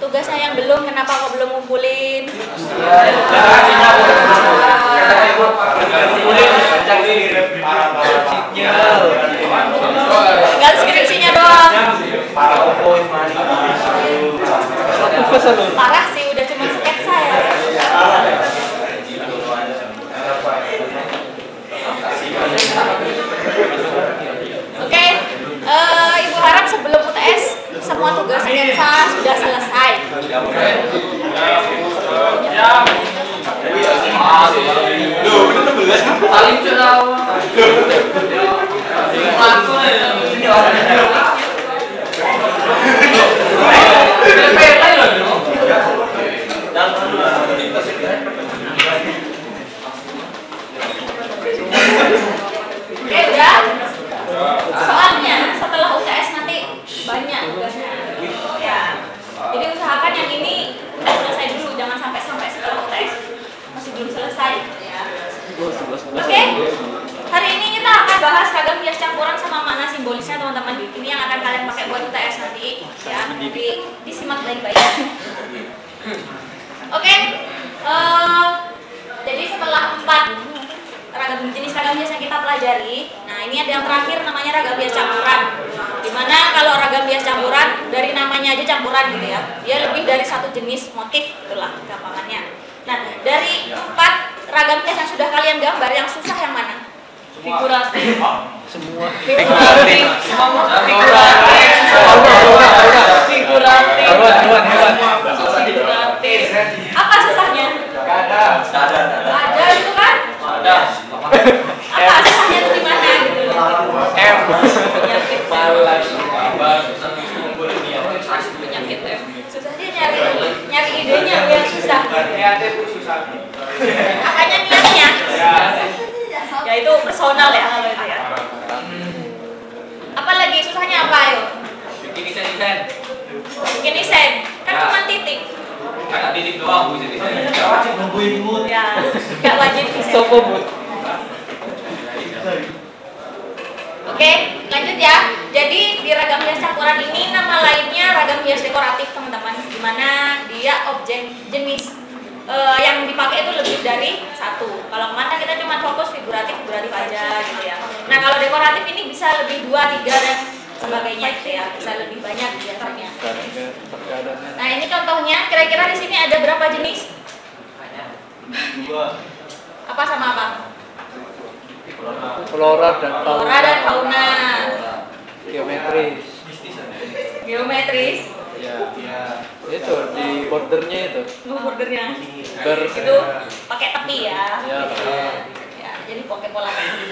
Tugasnya yang belum, kenapa kok belum ngumpulin? Tinggal skripsinya doang. Parah sih, udah cuma sketsa ya. Oke, Ibu harap sebelum UTS semua tugas sketsa sudah selesai. Oke, udah. Soalnya setelah UTS nanti banyak tugasnya. Ya. Jadi usahakan yang ini selesai dulu, jangan sampai setelah UTS masih belum selesai ya. Oke. Hari ini kita akan bahas ragam hias campuran sama makna simbolisnya teman-teman. Ini yang akan kalian pakai buat UTS nanti ya. Jadi disimak baik-baik. Oke. Jadi setelah 4 jenis ragam hias yang kita pelajari, nah ini ada yang terakhir namanya ragam hias campuran. Dimana kalau ragam hias campuran dari namanya aja campuran gitu ya, dia lebih dari satu jenis motif, itulah gampangannya. Nah dari 4 ragam hias yang sudah kalian gambar, yang susah yang mana? Figuratif. Semua. Figuratif. Apa susahnya? Ada itu kan? Apa susahnya itu di mana gitu? Penyakit malas. Penyakit susahnya nyari idenya yang susah. Kreatif susah. Makanya niatnya. Ya itu personal ya kalau itu ya. Apalagi susahnya apa ayo? Bikin desain. Bikin desain. Kan cuma titik. Kayak titik doang bisa desain. Enggak wajib nungguin mood. Ya, enggak wajib desain. Sopo mood. Oke, lanjut ya. Jadi di ragam hias campuran ini nama lainnya ragam hias dekoratif teman-teman. Dimana dia objek jenis yang dipakai itu lebih dari satu. Kalau kemana kita cuma fokus figuratif aja gitu ya. Nah kalau dekoratif ini bisa lebih 2, 3 dan sebagainya gitu ya, bisa lebih banyak biasanya. Nah ini contohnya, kira-kira di sini ada berapa jenis? 2. Apa sama apa? Flora dan fauna. Flora dan fauna. Geometris. Geometris. Ya. Itu di bordernya itu. Bordernya. Itu pakai tepi ya. Ya, jadi pakai pola tepi.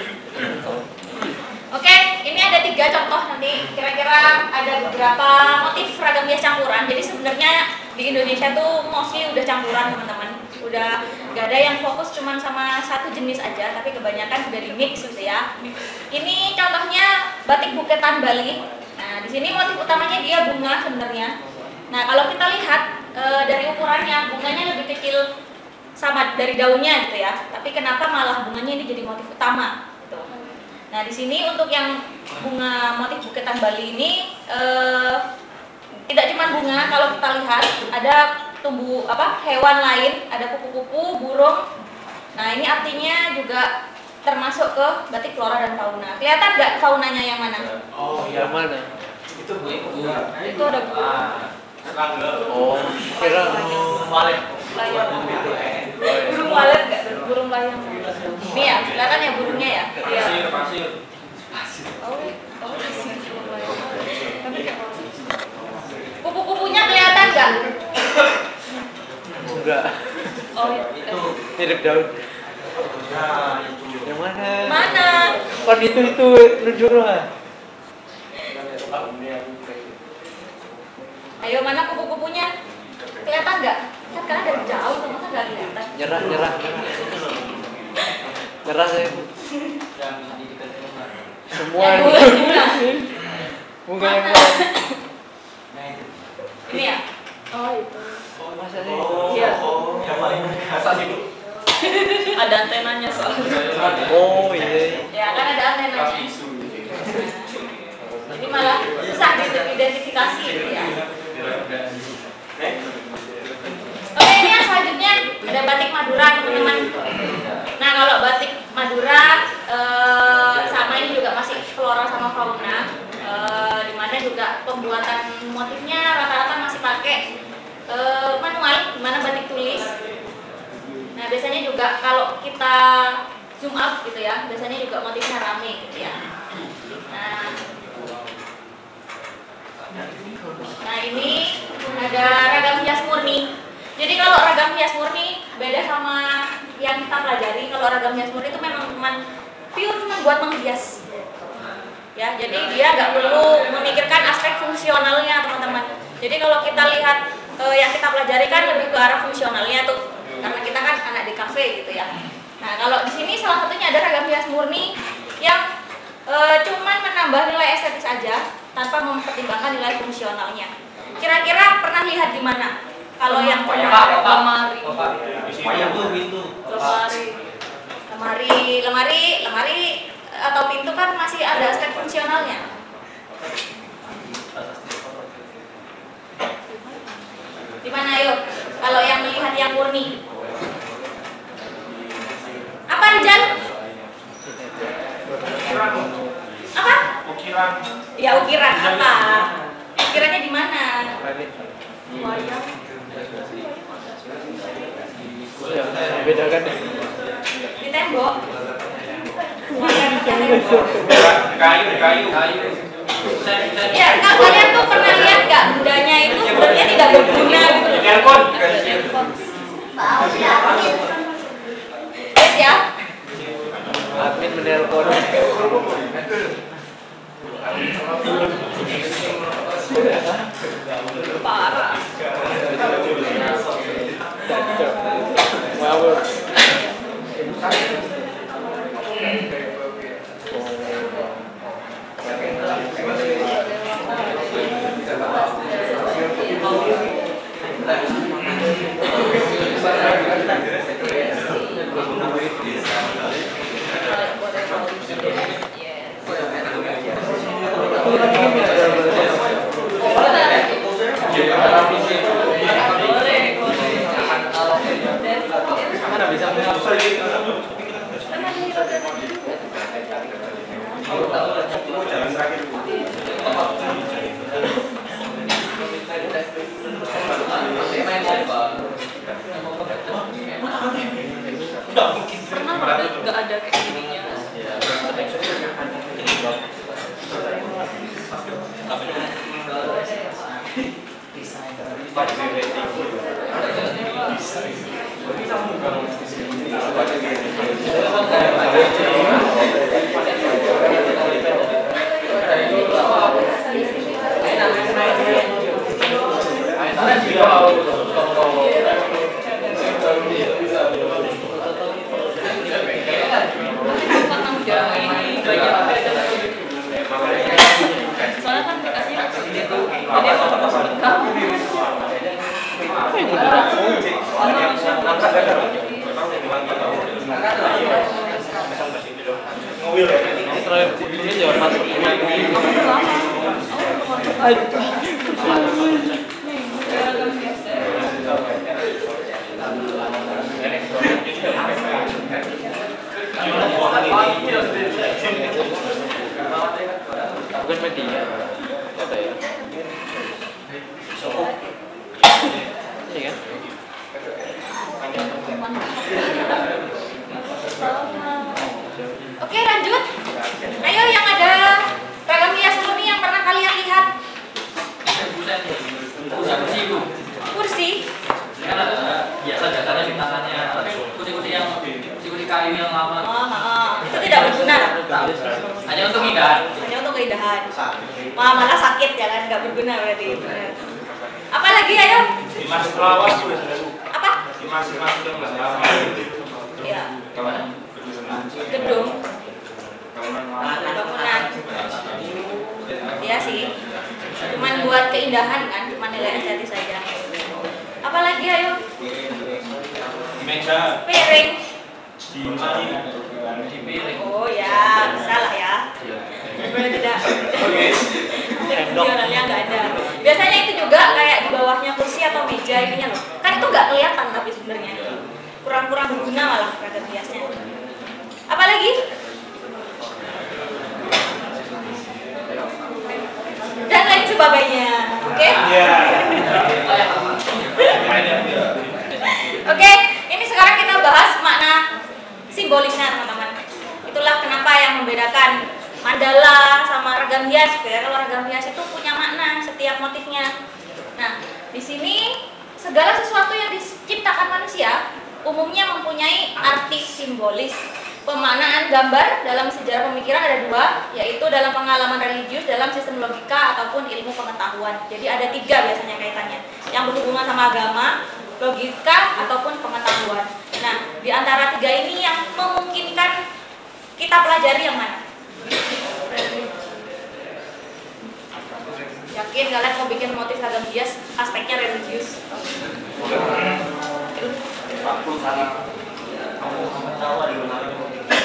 Oke, ini ada 3 contoh nanti. Kira-kira ada beberapa motif ragam hias campuran. Jadi sebenarnya di Indonesia tuh mostly udah campuran teman-teman. Udah gak ada yang fokus cuman sama satu jenis aja, tapi kebanyakan sudah di mix gitu ya. Ini contohnya batik buketan Bali. Nah, di sini motif utamanya dia bunga sebenarnya. Nah, kalau kita lihat dari ukurannya, bunganya lebih kecil sama dari daunnya gitu ya. Tapi kenapa malah bunganya ini jadi motif utama gitu. Nah, di sini untuk yang bunga motif buketan Bali ini tidak cuma bunga, kalau kita lihat ada tumbuh hewan lain, ada kupu-kupu, burung. Nah, ini artinya juga termasuk ke batik flora dan fauna. Kelihatan nggak faunanya yang mana? Oh, yang mana? Itu ada burung. Oh, kira walet. Burung walet nggak? Burung layang. Ini ya, kelihatan ya burungnya ya? Pasir. Oh, kupu-kupunya kelihatan nggak? Enggak. Oh, itu. Mirip daun. Yang mana? Mana? Kan itu nunjuk lah. Ayo, mana kupu-kupunya? Kelihatan nggak? Kan karena dari jauh teman-teman nggak kelihatan. Nyerah. Nyerah saya. Semua. Bunga yang ini ya? Oh, itu. Masa sih? Iya. Ada antenanya soalnya. Oh iya. Ya kan ada antenanya. Jadi malah susah gitu identifikasi gitu ya. kalau batik Madura sama ini juga masih flora sama fauna, dimana juga pembuatan motifnya rata-rata masih pakai manual, dimana batik tulis. Nah biasanya juga kalau kita zoom out gitu ya, biasanya juga motifnya rame gitu ya. Nah ini ada ragam hias murni. Jadi kalau ragam hias murni beda sama yang kita pelajari. Kalau ragam hias murni itu memang pure buat menghias. Ya, jadi dia nggak perlu memikirkan aspek fungsionalnya teman-teman. Jadi kalau kita lihat yang kita pelajari kan lebih ke arah fungsionalnya tuh, karena kita kan anak di kafe gitu ya. Nah kalau di sini salah satunya ada ragam hias murni yang cuman menambah nilai estetis aja tanpa mempertimbangkan nilai fungsionalnya. Kira-kira pernah lihat di mana? Kalau yang lemari atau pintu kan masih ada aspek fungsionalnya. Di mana yuk? Kalau yang melihat yang murni. Apa Rizal? Apa? Ukiran. Ya ukiran apa? Ukirannya di mana? Wayang. Bedakan Di tembok. Kayu. Ya, kalian tuh pernah lihat nggak bundanya itu sebenarnya tidak berguna gitu. Telepon. Yes ya. admin menelpon. Parah. Ngawur. Mana bisa nggak ada kayak gininya. Soalnya kan dikasihnya gitu, jadi apa ini jangan masuk. Bukan media, apa ya? Iya kan? Oke, lanjut. Ayo yang ada ragam hias murni yang pernah kalian lihat. Kursi. Biasa datanya di tangannya, tapi kursi kayu yang lama. Itu tidak berguna. Hanya untuk indah. Hanya untuk keindahan. Malah sakit ya kan, nggak berguna berarti. Benar. Apa lagi ayo? Dimas Lawas juga sudah. Apa? Dimas sudah nggak lama. Ya. Kawan. Gedung. Bangunan. Iya sih. Cuman buat keindahan kan, cuma nilai estetis saja. Apa lagi ayo? Meja. Piring. Di piring. Oh ya, bisa lah ya. Sebenarnya tidak. Fungsionalnya nggak ada. Biasanya itu juga kayak di bawahnya kursi atau meja ininya loh. Kan itu nggak kelihatan tapi sebenarnya kurang berguna malah ragam hiasnya. Apa lagi? Dan lain sebagainya. Oke? Oke, ini sekarang kita bahas makna simbolisnya, teman-teman. Itulah kenapa yang membedakan mandala sama ragam hias. Ya, kalau ragam hias itu punya makna setiap motifnya. Nah, di sini segala sesuatu yang diciptakan manusia umumnya mempunyai arti simbolis. Pemaknaan gambar dalam sejarah pemikiran ada dua, yaitu dalam pengalaman religius, dalam sistem logika, ataupun ilmu pengetahuan. Jadi ada tiga biasanya kaitannya, yang berhubungan sama agama, logika, ataupun pengetahuan. Nah, di antara tiga ini yang memungkinkan kita pelajari yang mana? Yakin kalian mau bikin motif ragam hias aspeknya religius?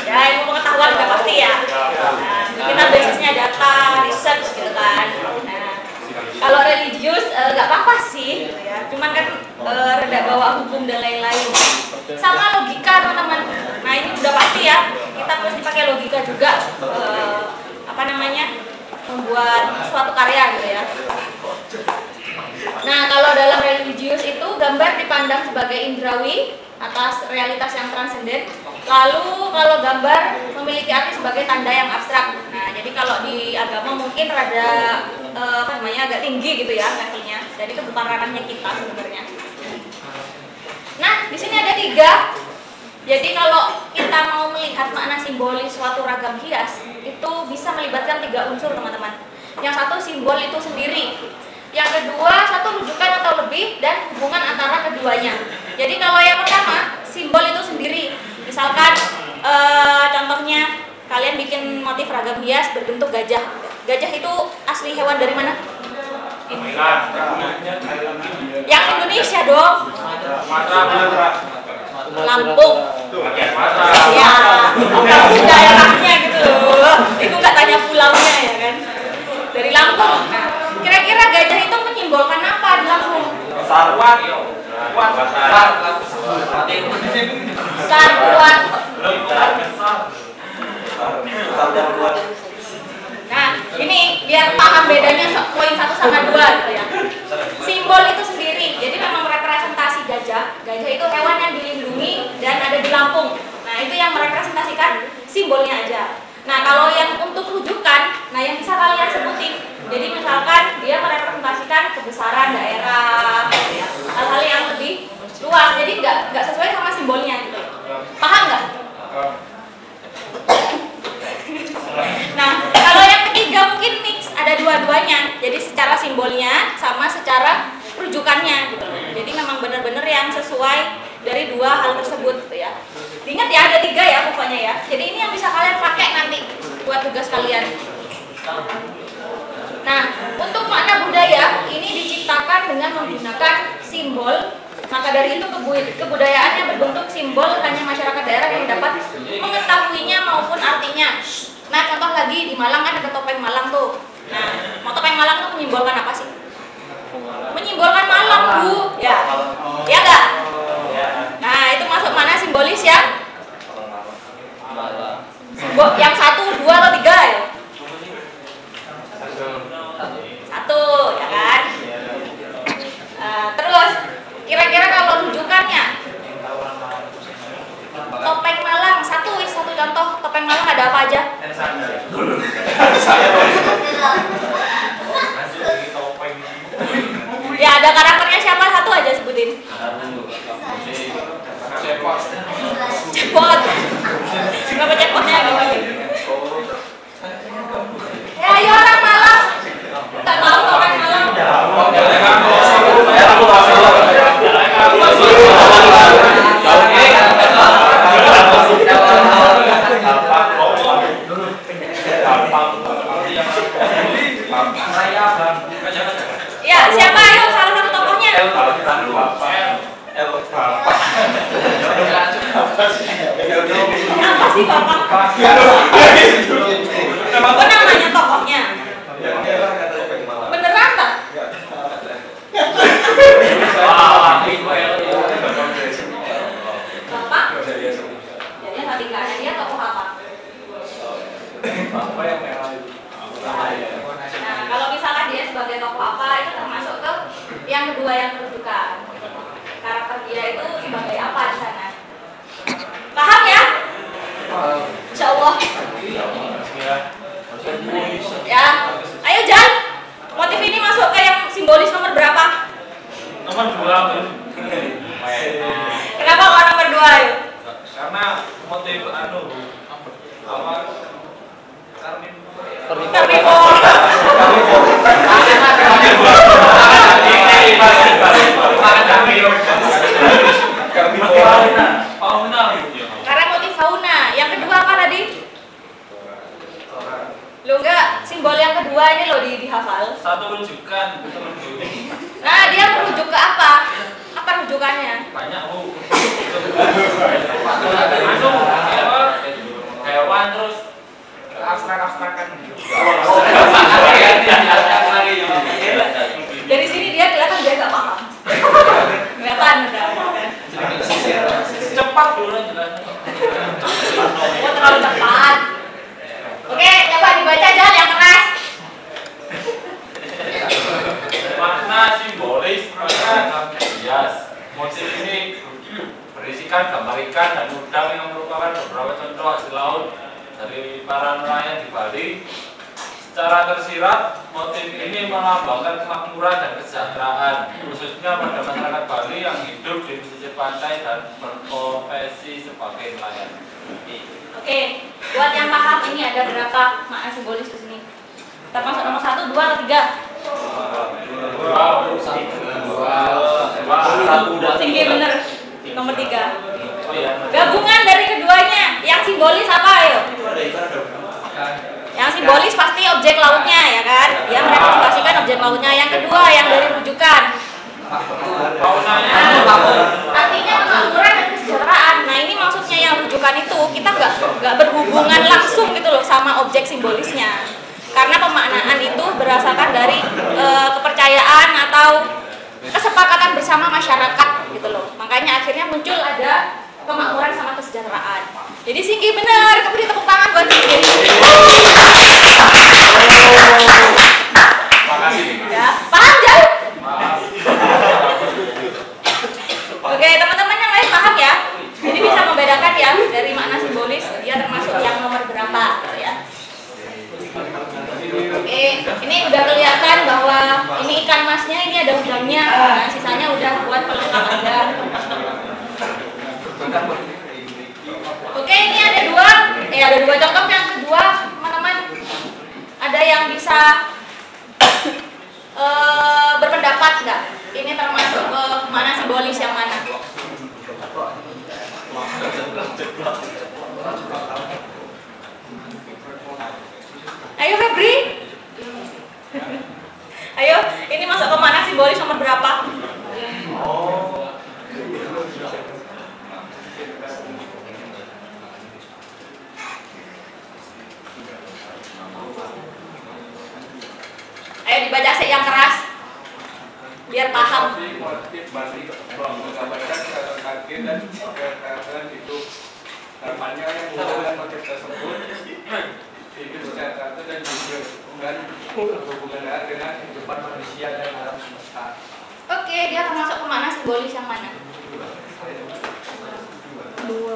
Ya, ilmu pengetahuan udah pasti ya. Nah, kita basisnya data, research gitu kan. Nah, kalau religius nggak apa-apa sih, gitu ya. Cuman kan rada bawa hukum dan lain-lain. Sama logika, teman-teman. Nah, ini udah pasti ya. Kita pasti pakai logika juga. Membuat suatu karya gitu ya. Nah, kalau dalam religius itu gambar dipandang sebagai indrawi atas realitas yang transenden. Lalu kalau gambar memiliki arti sebagai tanda yang abstrak. Nah, jadi kalau di agama mungkin rada agak tinggi gitu ya levelnya. Jadi itu bukan ranahnya kita sebenarnya. Nah, di sini ada tiga. Jadi kalau kita mau melihat makna simbolis suatu ragam hias, itu bisa melibatkan tiga unsur, teman-teman. Yang satu, simbol itu sendiri. Yang kedua, satu rujukan atau lebih, dan hubungan antara keduanya. Jadi kalau yang pertama, simbol itu sendiri. Misalkan contohnya kalian bikin motif ragam hias berbentuk gajah. Gajah itu asli hewan dari mana? Yang Indonesia dong. Lampung. Ya, bukan daerahnya gitu loh. Itu nggak tanya pulaunya ya kan. Dari Lampung. Nah, kira-kira gajah itu menyimbolkan apa di Lampung? Sarwat. Sarwat. Nah, ini biar paham bedanya poin 1 sama 2 gitu ya. Simbol itu sendiri, jadi memang merepresentasi gajah. Gajah itu hewan yang dilindungi dan ada di Lampung. Nah, itu yang merepresentasikan simbolnya aja. Nah, kalau yang untuk rujukan, nah yang bisa kalian sebutin. Jadi misalkan dia merepresentasikan kebesaran daerah, ya, hal-hal yang lebih luas. Jadi nggak sesuai sama simbolnya gitu. Paham nggak? Nah, kalau yang ketiga mungkin mix, ada dua-duanya. Jadi secara simbolnya sama secara rujukannya gitu. Jadi memang benar-benar yang sesuai dari dua hal tersebut gitu ya. Ingat ya, ada 3 ya pokoknya ya. Jadi ini yang bisa kalian pakai nanti buat tugas kalian. Nah, untuk makna budaya ini diciptakan dengan menggunakan simbol. Maka dari itu kebudayaannya berbentuk simbol, hanya masyarakat daerah yang dapat mengetahuinya maupun artinya. Nah, contoh lagi di Malang kan ada topeng Malang tuh. Nah, mau topeng Malang tuh menyimbolkan apa sih? Menyimbolkan Malang, Bu. Ya. Ya enggak? Nah, itu masuk mana simbolis ya? Yang 1, 2 atau 3 ya? 1, ya kan? Terus kira-kira kalau rujukannya topeng Malang, satu contoh topeng Malang ada apa aja? Ya, ada karakternya siapa? Satu aja sebutin. Cepot. Kenapa cepotnya gini? Ya, ayo orang Malang. Nggak tahu topeng Malang. Ya, siapa ayo salah satu tokohnya? Apa sih Bapak? Apa namanya tokohnya? Beneran tak? Bapak? Jadi tadi nggak ada dia tokoh apa? kedua yang kedudukan. Karakter dia itu sebagai apa di sana? Paham ya? Insya Allah. Ya, ayo Jan. Motif ini masuk ke yang simbolis nomor berapa? Nomor 2. Kenapa kok nomor 2 ya? Karena motif apa? Karnivor. Karena motif fauna. Yang kedua apa tadi? Lo enggak, simbol yang kedua ini lo dihafal. Satu rujukan. Nah, dia merujuk ke apa? Apa rujukannya? Banyak hewan terus abstrak-abstrakan. Dari sini dia kelihatan dia nggak paham. Kelihatan udah. Cepat dulu jelasnya. Oh, terlalu cepat. Oke, coba dibaca aja yang keras. Makna simbolis hias. Motif ini berisikan gambar ikan dan udang yang merupakan beberapa contoh hasil laut dari para nelayan di Bali. Secara tersirat, motif ini melambangkan kemakmuran dan kesejahteraan, khususnya pada masyarakat Bali yang hidup di pesisir pantai dan berprofesi sebagai nelayan. Oke, buat yang paham ini ada berapa makna simbolis di sini? Kita masuk nomor 1, 2, atau 3? Tinggi bener. Nomor 3. Gabungan dari keduanya. Yang simbolis apa ayo? Yang simbolis pasti objek lautnya ya kan? Yang merepresentasikan objek lautnya. Yang kedua yang dari rujukan. Artinya kemakmuran dan kesejahteraan. Nah ini maksudnya yang rujukan itu kita nggak berhubungan langsung gitu loh sama objek simbolisnya. Karena pemaknaan itu berdasarkan dari kepercayaan atau kesepakatan bersama masyarakat gitu loh. Makanya akhirnya muncul ada kemakmuran sama kesejahteraan. Jadi Singgi benar, kamu beri tepuk tangan buat Singgi. Ya, paham jauh? Oke, teman-teman yang lain paham ya? Jadi bisa membedakan ya dari makna simbolis dia termasuk yang nomor berapa gitu ya. Oke, ini udah kelihatan bahwa ini ikan masnya, ini ada udangnya, nah sisanya udah buat pelengkap Anda. Oke, ini ada dua contoh yang kedua, teman-teman. Ada yang bisa berpendapat nggak? Ini termasuk mana simbolis yang mana? Ayo Febri. Ayo, ini masuk ke mana simbolis nomor berapa? Ayo dibaca sih yang keras biar paham. Motif Bali menggambarkan kaki dan keterangan hidup. Namanya yang menggunakan motif tersebut hidup secara teratur dan juga berhubungan erat dengan kehidupan manusia dan alam semesta. Oke, dia termasuk kemana simbolis yang mana? Dua.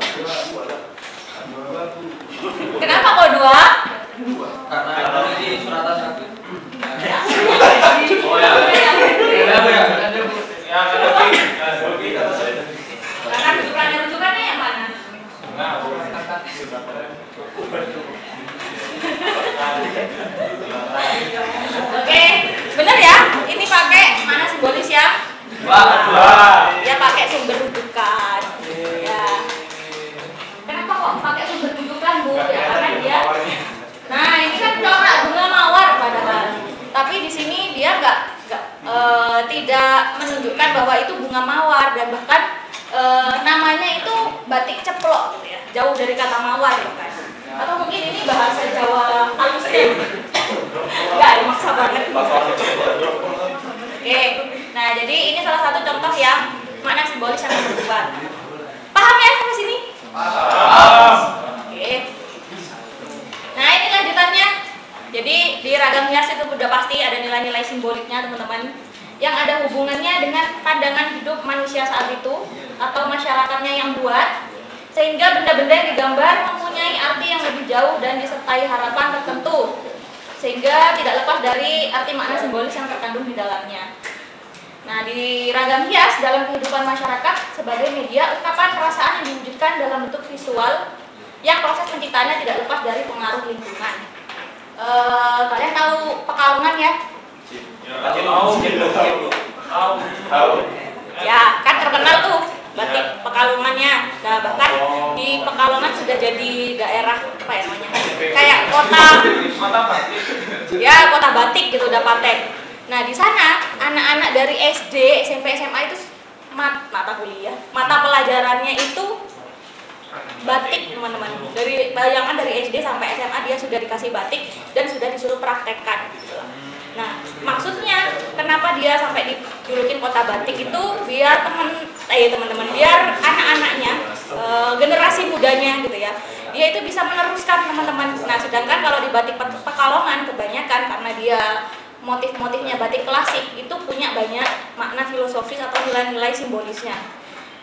Kenapa kok dua? Karena ini suratan satu. Oh ya. Karena rujukannya yang mana? Oke, bener ya? Ini pakai mana simbolis ya? Ya pakai sumber rujukan. Ya. Kenapa kok pakai sumber rujukan Bu? Ya karena dia. Nah ini kan corak bunga mawar padahal. Tapi di sini dia tidak menunjukkan bahwa itu bunga mawar dan bahkan namanya itu batik ceplok gitu ya. Jauh dari kata mawar ya kan. Atau mungkin ini bahasa Jawa halusnya. Enggak, maksa banget. Oke. Nah, jadi ini salah satu contoh yang makna simbolis yang berubah. Paham ya sampai sini? Paham. Oke. Nah, ini lanjutannya. Jadi di ragam hias itu udah pasti ada nilai-nilai simboliknya, teman-teman. yang ada hubungannya dengan pandangan hidup manusia saat itu atau masyarakatnya yang buat, sehingga benda-benda yang digambar mempunyai arti yang lebih jauh dan disertai harapan tertentu, sehingga tidak lepas dari arti makna simbolis yang terkandung di dalamnya. Nah, di ragam hias dalam kehidupan masyarakat sebagai media ungkapan perasaan yang diwujudkan dalam bentuk visual yang proses penciptaannya tidak lepas dari pengaruh lingkungan. Kalian tahu Pekalongan ya? Tahu. Ya, kan terkenal tuh batik Pekalongannya. Nah, bahkan di Pekalongan sudah jadi daerah apa ya namanya? Kayak kota kota batik gitu, udah paten. Nah, di sana anak-anak dari SD, SMP, SMA itu mata pelajarannya itu batik, teman-teman. Dari bayangan dari SD sampai SMA dia sudah dikasih batik dan sudah disuruh praktekkan. Nah, maksudnya kenapa dia sampai dijulukin kota batik itu biar teman-teman, biar anak-anaknya, generasi mudanya gitu ya, dia itu bisa meneruskan, teman-teman. Nah, sedangkan kalau di batik Pekalongan kebanyakan karena dia motif-motifnya batik klasik itu punya banyak makna filosofis atau nilai-nilai simbolisnya.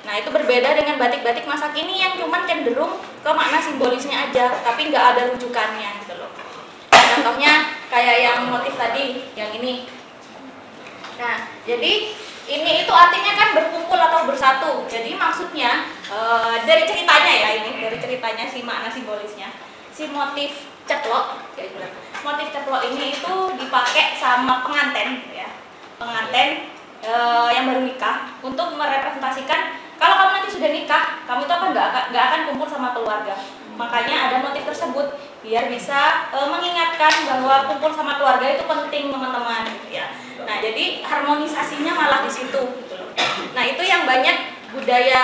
Nah, itu berbeda dengan batik-batik masa kini yang cuman cenderung ke makna simbolisnya aja, tapi nggak ada rujukannya gitu loh. Contohnya kayak yang motif tadi, yang ini. Nah, jadi ini itu artinya kan berkumpul atau bersatu. Jadi maksudnya dari ceritanya ya ini, dari ceritanya si makna simbolisnya, si motif ceplok, motif ceplok ini itu dipakai sama pengantin, ya, pengantin yang baru nikah untuk merepresentasikan kalau kamu nanti sudah nikah, kamu itu nggak akan kumpul sama keluarga. Makanya ada motif tersebut biar bisa mengingatkan bahwa kumpul sama keluarga itu penting, teman-teman, gitu ya. Nah, jadi harmonisasinya malah di situ, gitu loh. Nah, itu yang banyak budaya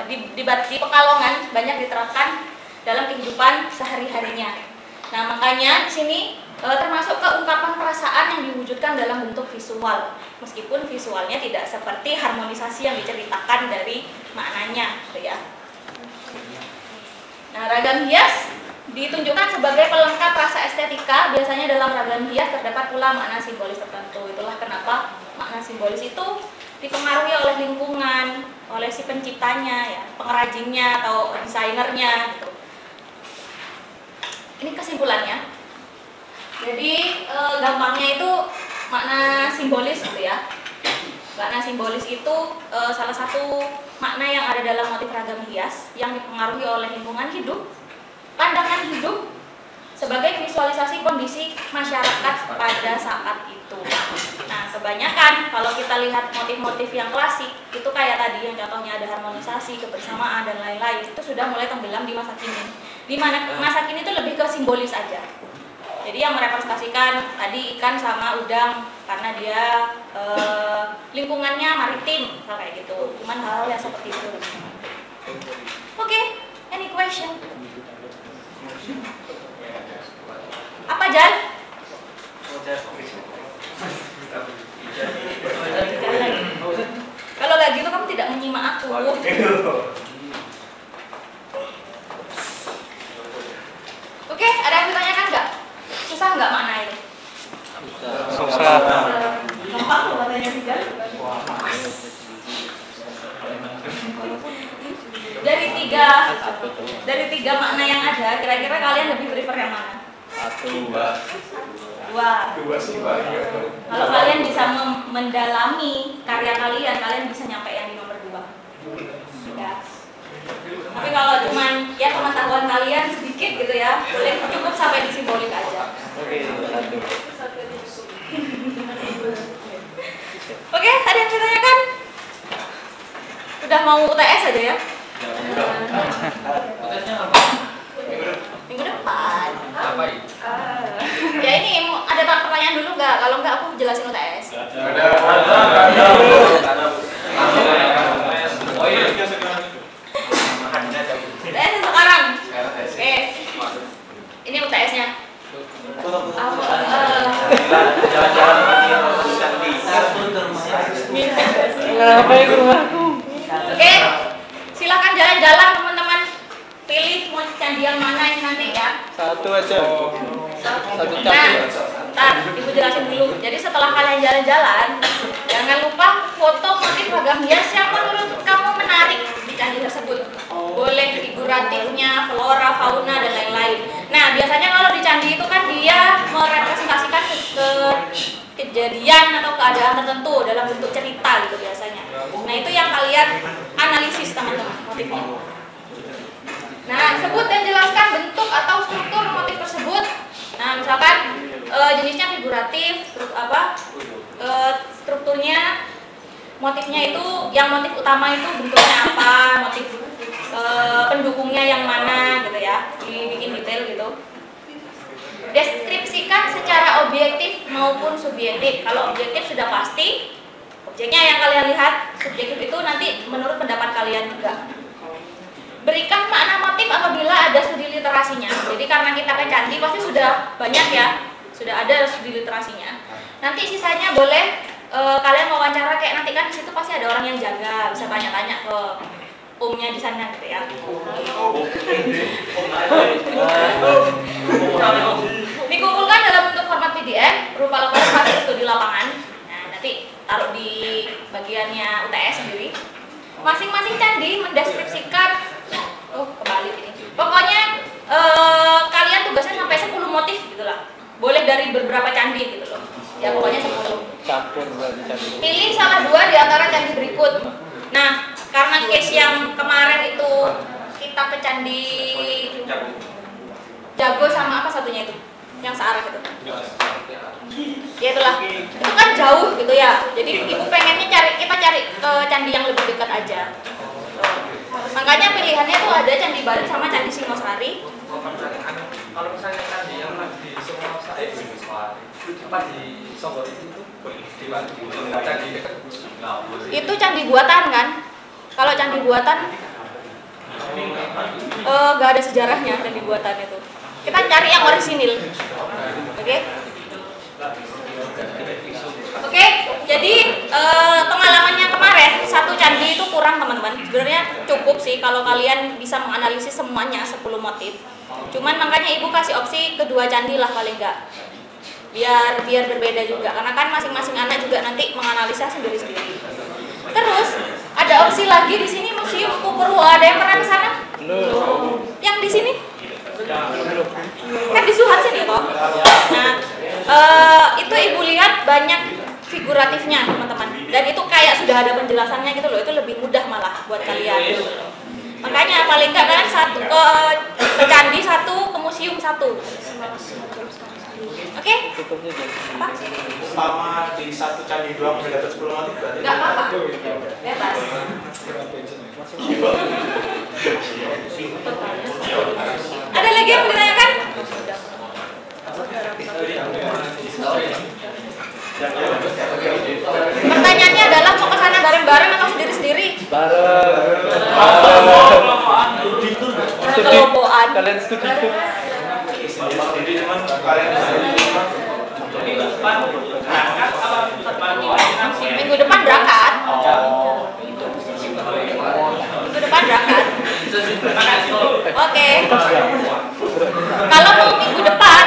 di Pekalongan banyak diterapkan dalam kehidupan sehari-harinya. Nah, makanya di sini termasuk keungkapan perasaan yang diwujudkan dalam bentuk visual, meskipun visualnya tidak seperti harmonisasi yang diceritakan dari maknanya, gitu ya. Nah, ragam hias ditunjukkan sebagai pelengkap rasa estetika. Biasanya dalam ragam hias terdapat pula makna simbolis tertentu. Itulah kenapa makna simbolis itu dipengaruhi oleh lingkungan, oleh si penciptanya, ya, pengrajinnya atau desainernya, gitu. Ini kesimpulannya. Jadi gampangnya itu makna simbolis gitu ya. Makna simbolis itu salah satu makna yang ada dalam motif ragam hias yang dipengaruhi oleh lingkungan hidup, pandangan hidup sebagai visualisasi kondisi masyarakat pada saat itu. Nah, kebanyakan kalau kita lihat motif-motif yang klasik itu kayak tadi yang contohnya ada harmonisasi, kebersamaan dan lain-lain, itu sudah mulai tenggelam di masa kini. Di mana masa kini itu lebih ke simbolis aja. Jadi yang merepresentasikan tadi ikan sama udang karena dia lingkungannya maritim, kayak gitu. Cuman hal-hal yang seperti itu. Oke, any question? Apa Jan? Kalau nggak gitu kamu tidak menyimak aku. Oke, ada yang ditanyakan nggak? Susah nggak makna itu? Susah. Gampang katanya sih Jan. Dari tiga makna yang ada, kira-kira kalian lebih prefer yang mana? Dua sih. Kalau kalian bisa mendalami karya kalian bisa nyampe yang di nomor 2. Ya. Tapi kalau cuman ya pengetahuan kalian sedikit gitu ya, cukup sampai di simbolik aja. Oke, ada yang ditanyakan? Udah mau UTS aja ya? UTS-nya apa? Minggu depan. Ngapain? Ya ini ada pertanyaan dulu nggak? Kalau nggak aku jelasin UTS. Ada. Oh iya, UTS sekarang. Oke. Ini UTS-nya. Ngapain ke rumahku? Oke. Silakan jalan-jalan teman-teman. Pilih mau candian mana yang nanti ya. Satu aja. Satu Nah, campur. ntar ibu jelasin dulu. Jadi setelah kalian jalan-jalan, jangan lupa foto motif logam hias yang menurut kamu menarik di candi tersebut. Boleh figuratifnya, flora, fauna, dan lain-lain. Nah, biasanya kalau di candi itu kan dia merepresentasikan kejadian atau keadaan tertentu dalam bentuk cerita gitu biasanya. Nah, itu yang kalian analisis teman-teman motifnya. Nah, sebut dan jelaskan bentuk atau struktur motif tersebut. Nah, misalkan jenisnya figuratif, strukturnya, motifnya itu, yang motif utama itu bentuknya apa, motif pendukungnya yang mana gitu ya, dibikin detail gitu. Deskripsikan secara objektif maupun subjektif. Kalau objektif sudah pasti, objeknya yang kalian lihat, subjektif itu nanti menurut pendapat kalian juga. Berikan makna motif apabila ada studi literasinya. Jadi karena kita ke candi pasti sudah banyak ya, sudah ada studi literasinya. Nanti sisanya boleh kalian wawancara, kayak nanti kan di situ pasti ada orang yang jaga, bisa tanya-tanya ke omnya di sana gitu ya. Dikumpulkan dalam bentuk format PDF berupa laporan hasil studi lapangan. Nah, nanti taruh di bagiannya UTS sendiri. Masing-masing candi mendeskripsikan, kembali ini. Pokoknya kalian tugasnya sampai 10 motif gitu lah. Boleh dari beberapa candi gitu loh. Ya pokoknya 10. Campur berarti candi. Pilih salah 2 di antara candi berikut. Nah, karena case yang kemarin itu kita ke candi Jago sama apa satunya itu? Yang searah itu. Ya itulah. Itu kan jauh gitu ya. Jadi ibu pengennya kita cari candi yang lebih dekat aja. Makanya pilihannya tuh ada Candi Barit sama Candi Singosari. Kalau misalnya candi yang di Singosari, apa di Sogor itu candi dekat. Itu candi buatan kan? Kalau candi buatan gak ada sejarahnya candi buatan itu. Kita cari yang orisinil. Oke? Oke, jadi pengalamannya kemarin satu candi itu kurang teman-teman. Sebenarnya cukup sih kalau kalian bisa menganalisis semuanya 10 motif. Cuman makanya ibu kasih opsi kedua candi lah paling enggak. Biar berbeda juga karena kan masing-masing anak juga nanti menganalisa sendiri-sendiri. Terus ada opsi lagi di sini Museum Purwo. Ada yang pernah ke sana? Belum. Yang di sini? Kan di Suhat sini kok. Nah, itu ibu lihat banyak figuratifnya teman-teman. Dan itu kayak sudah ada penjelasannya gitu loh. Itu lebih mudah malah buat kalian. Makanya paling nggak kalian satu ke candi satu, ke museum satu. Oke? Apa? Sama di satu candi doang udah dapat 10 motif berarti? Nggak apa-apa. Bebas. Ada lagi yang mau ditanyakan? Pertanyaannya adalah mau ke sana bareng-bareng atau sendiri-sendiri? Bareng. Kelompokan. Kalian studi itu. Jadi cuman kalian Minggu depan berangkat. Minggu depan berangkat. Oke. Kalau mau minggu depan,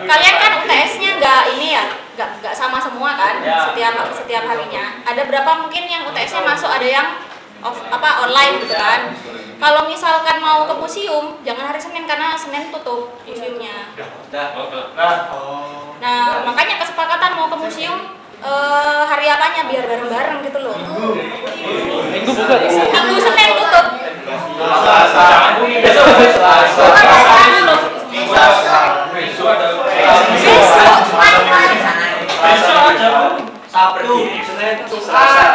kalian kan UTS-nya nggak ini ya, nggak sama semua kan, setiap harinya. Ada berapa mungkin yang UTS-nya masuk, ada yang online gitu kan. Kalau misalkan mau ke museum, jangan hari Senin karena Senin tutup museumnya. Nah, makanya kesepakatan mau ke museum hari apanya biar bareng-bareng gitu loh. Minggu buka tuh. Minggu Senin tutup. Sabtu, Senin, Selasa.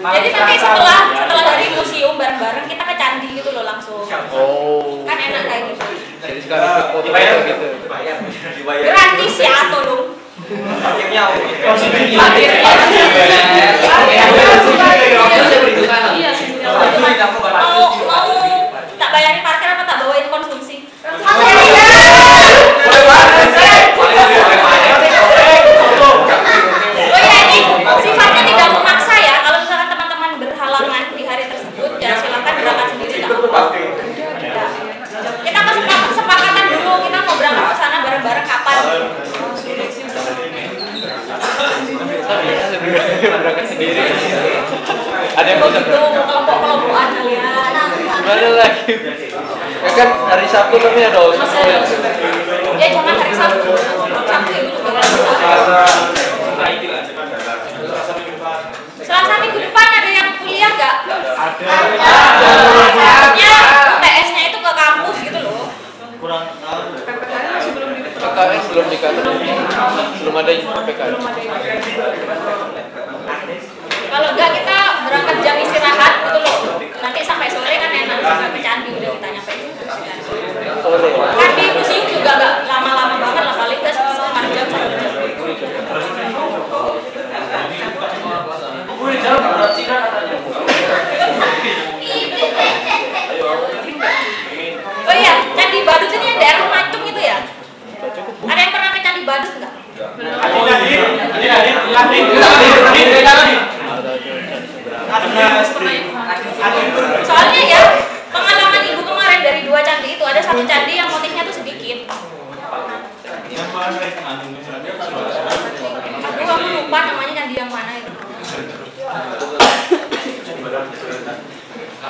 Jadi nanti setelah dari museum bareng-bareng kita ke candi gitu loh langsung. Oh. Kan enak kayak gitu. Jadi sekarang ikut foto gitu. Gratis ya tolong. Akhirnya Mau tak bayarin parkir apa tak bawain konsumsi? Oh ya, ini sifatnya tidak memaksa ya. Kalau misalkan teman-teman berhalangan di hari tersebut, gitu, kelompok-kelompokan kalian. Gimana lagi? Ya kan hari Sabtu tapi ada ospek. Ya jangan hari Sabtu. Sabtu itu juga Selasa minggu depan ada yang kuliah nggak? Ada. Maksudnya TS-nya itu ke kampus gitu loh. Kurang tahu. PKS belum dikatakan. Belum ada yang PKS. Kalau enggak kita berangkat jam istirahat gitu loh. Nanti sampai sore kan enak sampai Candi udah kita nyampe. Sore. Kan di museum juga nggak lama-lama banget lah, paling ke setengah jam 1 jam. Oh iya, Candi Badut ini yang daerah Mancung itu ya? Ada yang pernah ke Candi Badut nggak? Soalnya ya, pengalaman ibu kemarin dari 2 candi itu ada 1 candi yang motifnya tuh sedikit. Aduh, aku lupa namanya candi yang mana itu.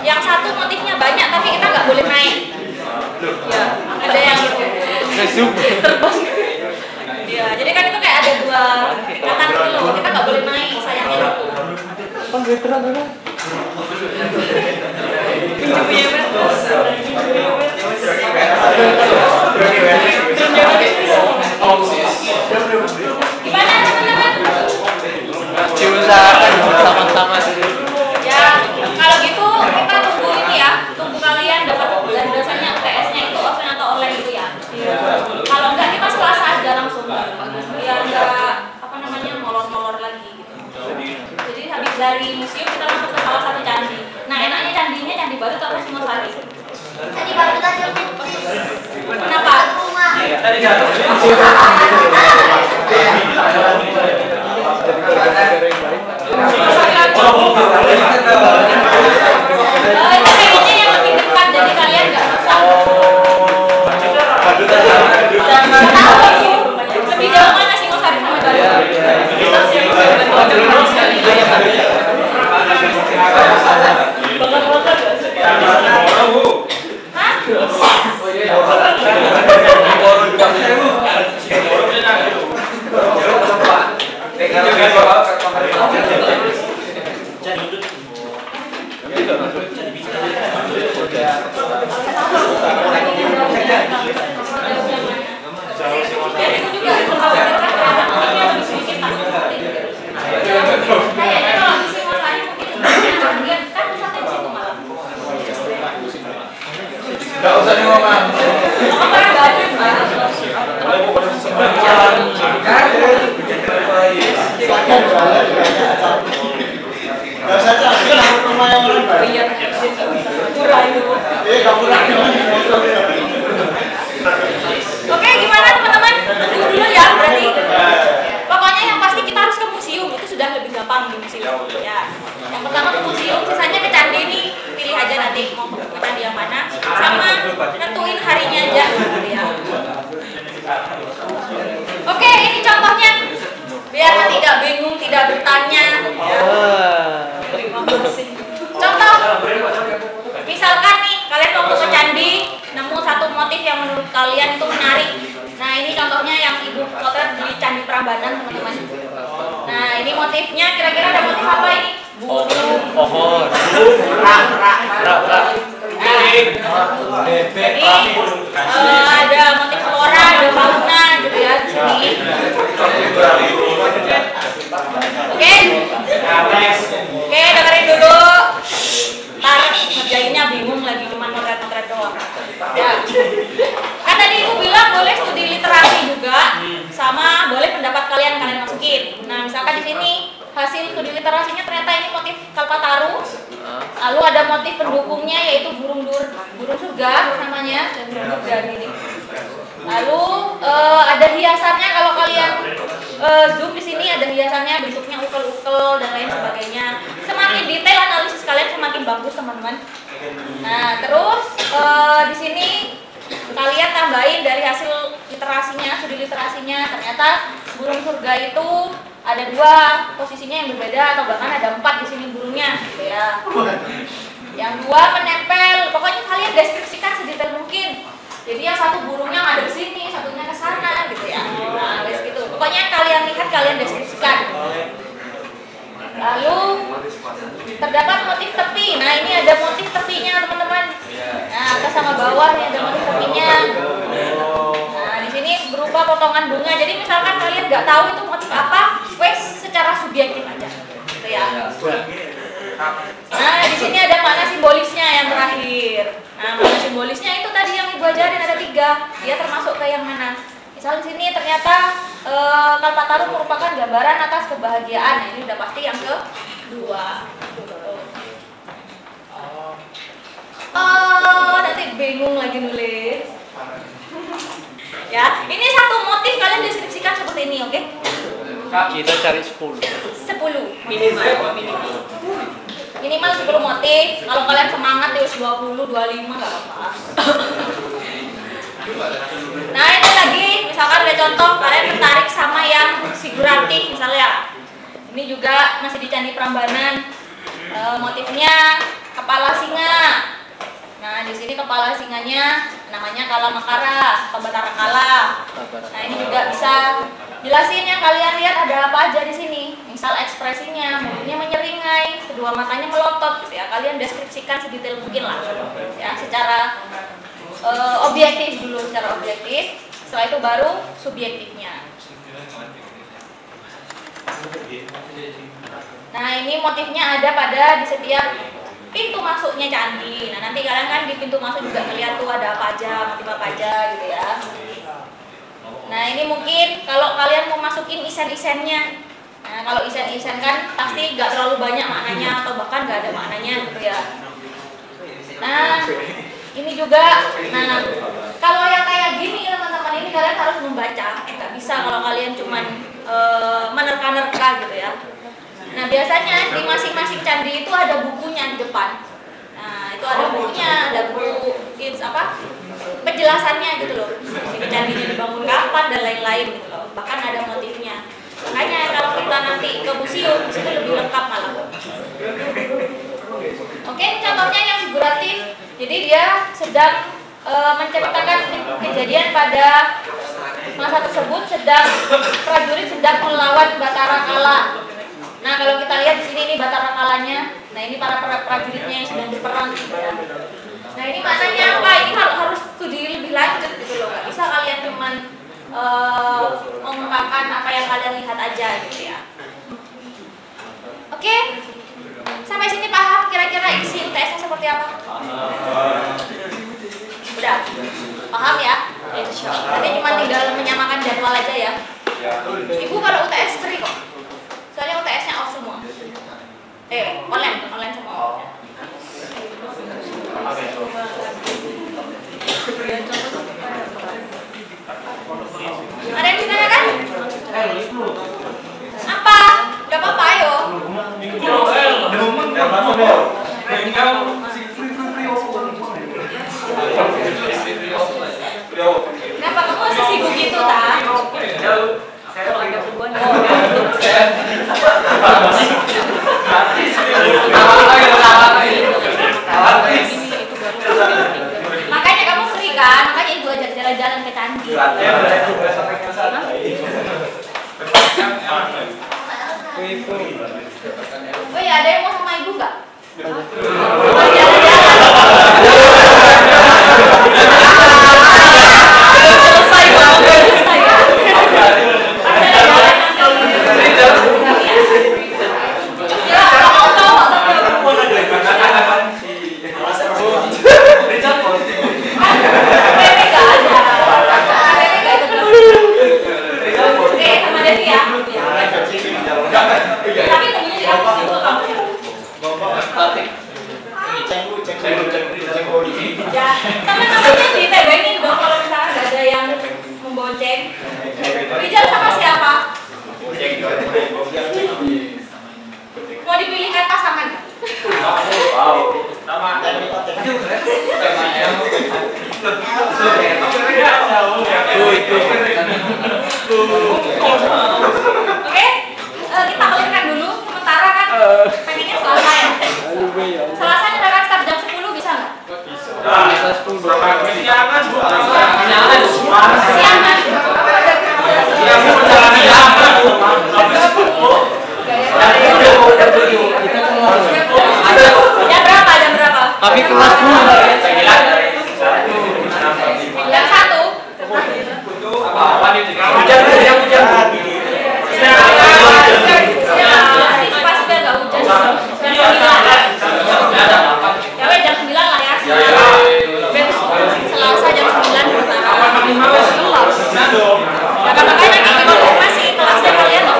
Yang satu motifnya banyak tapi kita nggak boleh naik. Ya, ada yang terbang. Ya, jadi kan itu kayak ada 2 tingkatan gitu loh. Kita nggak boleh naik, sayangnya. Kan veteran kan? Gimana teman-teman? Diusahakan sama-sama sih. Ya, kalau gitu kita tunggu ini ya, tunggu kalian dapat dasarnya UTS-nya itu offline atau online itu ya. Kalau enggak kita Selasa aja langsung, biar enggak apa namanya molor-molor lagi gitu. Jadi habis dari museum kita langsung ke salah satu candi. Nah enaknya candinya Candi Badut atau Singosari? Candi Badut aja. Kenapa? Itu kayaknya yang lebih dekat, jadi kalian nggak usah. Lebih jauh mana Singosari sama Nggak usah ngomong. Oke, gimana teman-teman? Tunggu dulu ya, berarti. Pokoknya yang pasti kita harus ke museum, itu sudah lebih gampang di museum. Ya. Yang pertama ke museum, sisanya ke candi ini pilih aja nanti mau ke candi yang mana. Sama nentuin harinya aja. Ya. Oke, ini contohnya. Biar nanti tidak bingung, tidak bertanya. Ya. Terima kasih. Contoh. Misalkan nih, kalian mau ke candi, nemu satu motif yang menurut kalian itu menarik. Nah, ini contohnya yang ibu potret di Candi Prambanan, teman-teman. Nah, ini motifnya kira-kira ada motif apa ini? Pohon. Ini ada motif flora, ada fauna gitu ya di sini. Oke, dengerin dulu. Ntar ngerjainnya bingung lagi, cuma motret-motret doang. Ya. Kan tadi ibu bilang boleh studi literasi juga, sama boleh pendapat kalian masukin. Nah, misalkan di sini hasil studi literasinya ternyata ini motif kalpataru. Lalu ada motif pendukungnya yaitu burung surga namanya, dan burung surga ini. Lalu ada hiasannya, kalau kalian zoom di sini ada hiasannya, bentuknya ukel-ukel dan lain sebagainya. Semakin detail analisis kalian semakin bagus, teman-teman. Nah, terus di sini kalian tambahin dari hasil literasinya, studi literasinya, ternyata burung surga itu ada 2 posisinya yang berbeda atau bahkan ada 4 di sini burungnya gitu ya. Yang 2 menempel, pokoknya kalian deskripsikan sedetail mungkin. Jadi yang satu burungnya ada di sini, satunya ke sana gitu ya. Nah, wes gitu. Pokoknya kalian lihat, kalian deskripsikan. Lalu terdapat motif tepi. Nah, ini ada motif tepinya, teman-teman. Nah, atas sama bawah ini ada motif tepinya. Nah, di sini berupa potongan bunga. Jadi misalkan kalian nggak tahu itu motif apa, wes secara subjektif aja. Gitu ya. Nah, di sini ada makna simbolisnya yang terakhir. Nah, makna simbolisnya itu tadi yang Ibu ajarin ada 3. Dia termasuk ke yang mana? Misal di sini ternyata Kalpataru merupakan gambaran atas kebahagiaan. Nah, ini udah pasti yang kedua. Oh, nanti bingung lagi nulis. Ya, ini satu motif kalian deskripsikan seperti ini, oke? Kita cari 10. 10 minimal 10 motif. Kalau kalian semangat ya 20, 25 nggak apa-apa. Nah, ini lagi misalkan ada contoh kalian tertarik sama yang figuratif misalnya. Ini juga masih di Candi Prambanan. Motifnya kepala singa. Nah, di sini kepala singanya namanya Kala Makara atau Batara Kala. Nah, ini juga bisa jelasin yang kalian lihat ada apa aja di sini. Misal ekspresinya, mulutnya menyeringai, kedua matanya melotot gitu ya. Kalian deskripsikan sedetail mungkin lah. Ya, secara objektif dulu, secara objektif. Setelah itu baru subjektifnya. Nah, ini motifnya ada pada di setiap pintu masuknya candi. Nah, nanti kalian kan di pintu masuk juga melihat tuh ada apa aja, motif apa aja gitu ya. Nah, ini mungkin kalau kalian mau masukin isen-isennya. Nah, kalau isen-isen kan pasti nggak terlalu banyak maknanya atau bahkan nggak ada maknanya gitu ya. Nah, ini juga. Nah, kalau yang kayak gini teman-teman, ini kalian harus membaca. Nggak bisa kalau kalian cuman menerka-nerka gitu ya. Nah, biasanya di masing-masing candi itu ada bukunya di depan. Nah, itu ada bukunya, ada buku penjelasannya gitu loh. Ini candinya dibangun kapan dan lain-lain gitu loh. Bahkan ada motifnya. Makanya kalau kita nanti ke museum, itu lebih lengkap malah. Oke, contohnya yang figuratif. Jadi dia sedang menceritakan kejadian pada masa tersebut, prajurit sedang melawan Batara Kala. Nah, kalau kita lihat di sini ini Batara Kalanya. Nah, ini para prajuritnya yang sedang berperang gitu ya. Nah, ini maknanya apa? Ini harus studi lebih lanjut gitu loh. Gak bisa kalian cuman mengungkapkan apa yang kalian lihat aja gitu ya. Oke. Sampai sini paham kira-kira isi UTS-nya seperti apa? Udah. Paham ya? Nanti cuma tinggal menyamakan jadwal aja ya. Ibu kalau UTS free kok. Soalnya UTS-nya off semua. Online semua. Ada yang ditanyakan? Apa? Gak apa-apa, ayo. Kenapa kamu masih sibuk gitu, tak? Makanya kamu free kan? Makanya ibu ajak jalan-jalan ke candi. Oh iya, ada yang mau sama ibu nggak? Selesai banget, selesai ya. Ya, teman-temannya ditebengin dong kalau misalnya nggak ada yang membonceng. Rijal sama siapa? Mau dipilihkan pasangan? Sama. Oke? Pengennya Selasa ya? Selasa nyedakan start jam 10 bisa nggak? Siangan, Bu. Siangan. Jam berapa? Tapi kelas dulu. Jam 1. Hujan. Ya, antisipasi biar nggak hujan. Jam 9. Ya weh, jam 9 lah ya. Selasa jam 9 utara. Ya kan makanya nanti dikonfirmasi kelasnya kalian mau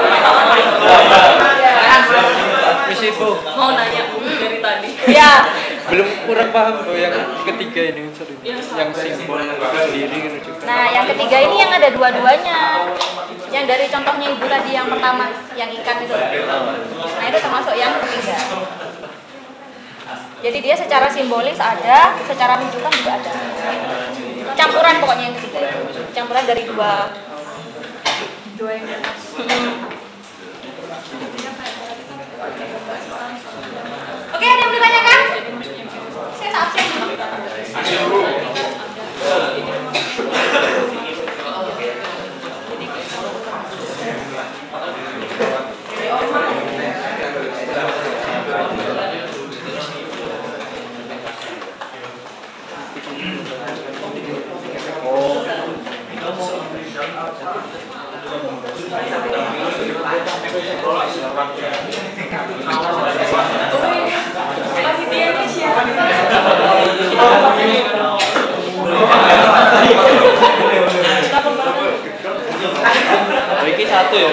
Misi Bu. mau nanya dari tadi. Ya. Belum kurang paham Bu yang ketiga ini yang simbol sendiri gitu juga. Nah, yang ketiga ini yang ada dua-duanya. Yang dari contohnya Ibu tadi yang pertama, yang ikan itu. Nah, itu termasuk yang ketiga. Jadi dia secara simbolis ada, secara menunjukkan juga ada. Campuran pokoknya yang ketiga itu. Campuran dari dua yang di atas. Oke, ada yang ditanyakan? Saya absen. Ini satu ya.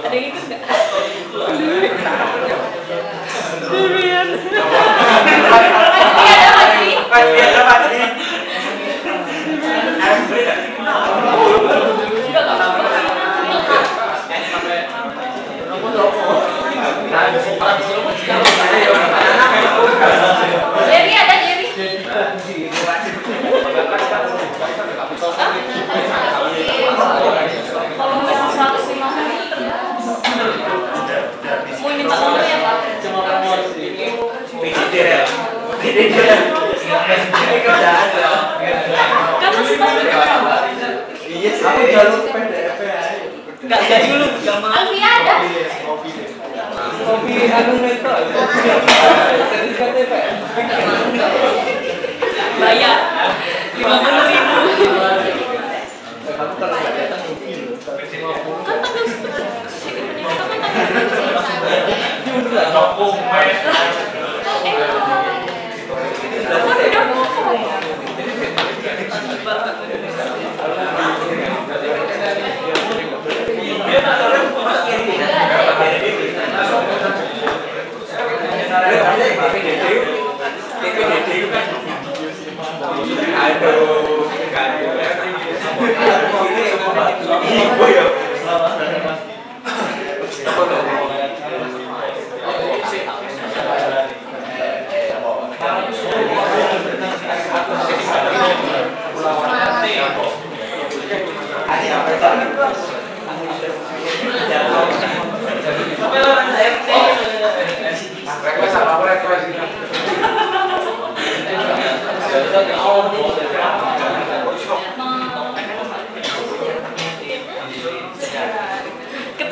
Ada yang ikut nggak? Jerry ada Jerry? Kalau yang 150 mau minta nomor ya Pak? Kan masih Aku jalur PDF Enggak jadi dulu zaman. Alfia ada? kopi anu neto. Bayar 50.000. Kamu kalau nggak datang rugi loh. Kan tanggal 10 kita kan tanggal Dokumen.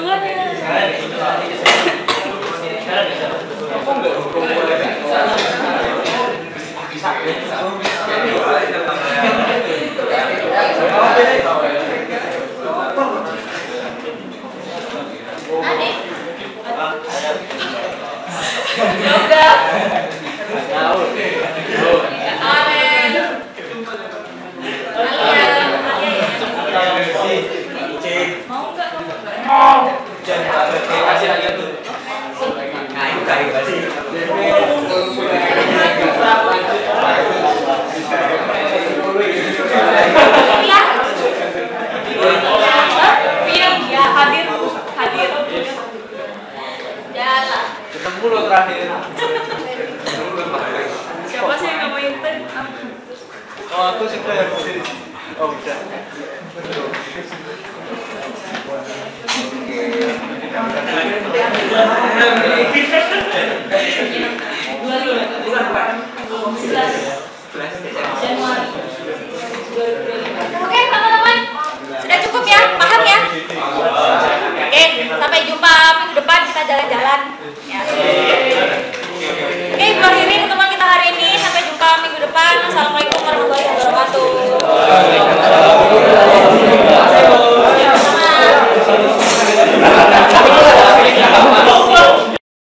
ketuanya. Mau nggak? Kasih aja tuh. Nah, itu kayu pasti. Ya, hadir. Jalan. Ketemu lo terakhir. Siapa sih yang nggak main teh? Oh, aku sih yang oh udah. Dua